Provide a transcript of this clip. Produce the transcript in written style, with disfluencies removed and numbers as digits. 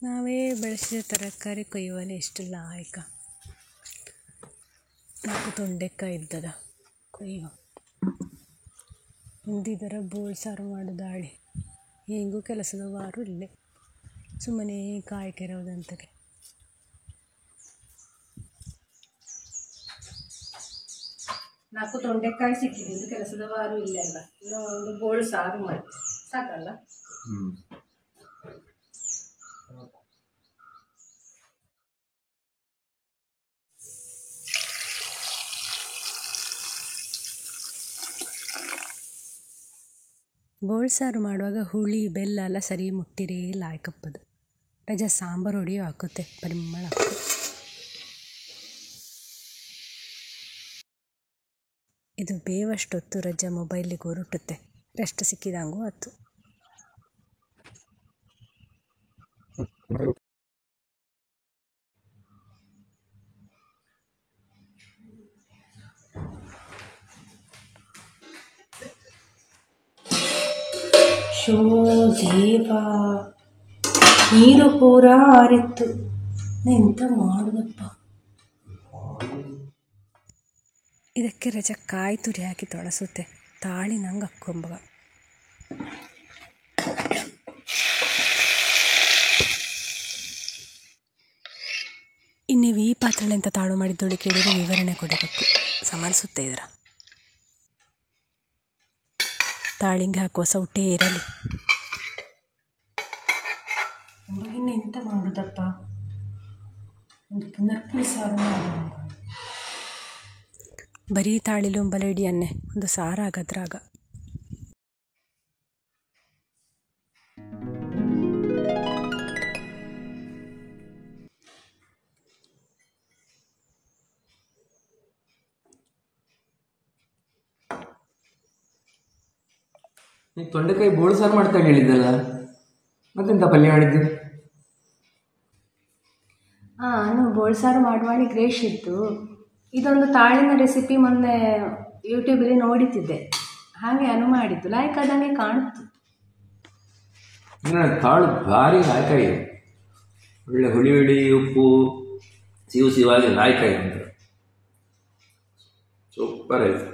ನಾವೇ ಬೆಳೆಸಿದ ತರಕಾರಿ ಕೊಯ್ಯುವಲ್ಲಿ ಎಷ್ಟು ಲಾಯಕ. 4 ತೊಂಡೆಕಾಯಿ ಇದ್ದದ ಕೊಯ್ಯುವ. ಹಿಂದಿದರ ಬೋಳ್ ಸಾರು ಮಾಡೋದಾಳಿ. ಹೆಂಗೂ ಕೆಲಸದ ವಾರು ಇಲ್ಲೇ ಸುಮ್ಮನೆ ಕಾಯಿ ಕೆರವುದಂತಗೆ. ನಾಲ್ಕು ತೊಂಡೆಕಾಯಿ ಸಿಕ್ಕಿದೆ, ಇದು ಕೆಲಸದ ವಾರು ಇಲ್ಲ ಅಲ್ಲ. ಇನ್ನು ಒಂದು ಬೋಳು ಸಾರು ಮಾಡಿ ಸಾಕಲ್ಲ. ಬೋಳ್ ಸಾರು ಮಾಡುವಾಗ ಹುಳಿ ಬೆಲ್ಲ ಎಲ್ಲ ಸರಿ ಮುಟ್ಟಿರೇ ಲಾಯ್ಕಪ್ಪದು. ರಜಾ ಸಾಂಬಾರು ಹೊಡಿಯೋ ಹಾಕುತ್ತೆ, ಪರಿಮಳ ಹಾಕು. ಇದು ಬೇವಷ್ಟೊತ್ತು ರಜಾ ಮೊಬೈಲಿಗೆ ಹೊರಟುತ್ತೆ, ರೆಸ್ಟ್ ಸಿಕ್ಕಿದಂಗೂ ಆಯ್ತು. ಶೋ ದೇವ, ನೀರು ಪೂರ ಆರಿತ್ತು, ಎಂತ ಮಾಡುದಪ್ಪ. ಇದಕ್ಕೆ ರಜಾ ಕಾಯಿ ತುರಿ ಹಾಕಿ ತೊಳಸುತ್ತೆ, ತಾಳಿ ನಂಗೆ ಹಾಕೊಂಬ. ಇನ್ನೀವು ಈ ಪಾತ್ರೆ ಎಂತ ತಾಳು ಮಾಡಿದ್ದೊಳಿ ಕೇಳಿದ್ರೆ ವಿವರಣೆ ಕೊಡಬೇಕು, ಸಮರಿಸುತ್ತೆ. ಇದರ ತಾಳಿಂಗೆ ಹಾಕುವ ಸೌಟೇ ಇರಲಿ. ಇನ್ನು ಎಂತ ಮಾಡುದಪ್ಪ, ಒಂದು ಪುನರ್ಪುಳಿ ಸಾರು ಮಾಡೋಣ. ಬರೀ ತಾಳಿಲು ಬಲೇಡಿ ಅನ್ನೆ ಒಂದು ಸಾರಾಗದ್ರಾಗ. ನೀನು ತೊಂಡೆಕಾಯಿ ಬೋಳು ಸಾರು ಮಾಡ್ತಾ ಹೇಳಿದ್ದಲ್ಲ, ಮತ್ತೆಂತ ಪಲ್ಯ ಮಾಡಿದ್ದು? ನಾನು ಬೋಳ್ ಸಾರು ಮಾಡುವಾಳಿ ಗ್ರೇಶ್ ಇತ್ತು. ಇದೊಂದು ತಾಳಿನ ರೆಸಿಪಿ ಮೊನ್ನೆ ಯೂಟ್ಯೂಬಲ್ಲಿ ನೋಡುತ್ತಿದ್ದೆ, ಹಾಗೆ ಅನು ಮಾಡಿದ್ದು, ಲಾಯ್ಕ್ ಆದಂಗೆ ಕಾಣಿತು. ತಾಳು ಭಾರಿ ಲಾಯ್ಕಾಯಿ, ಒಳ್ಳೆ ಹುಳಿ ಹುಳಿ ಉಪ್ಪು ಸಿಹಿ ಸಿಹಿವಾಗಿ ಲಾಯ್ಕಾಯಿ ಅಂತ ಸೂಪರ್ ಆಯ್ತು.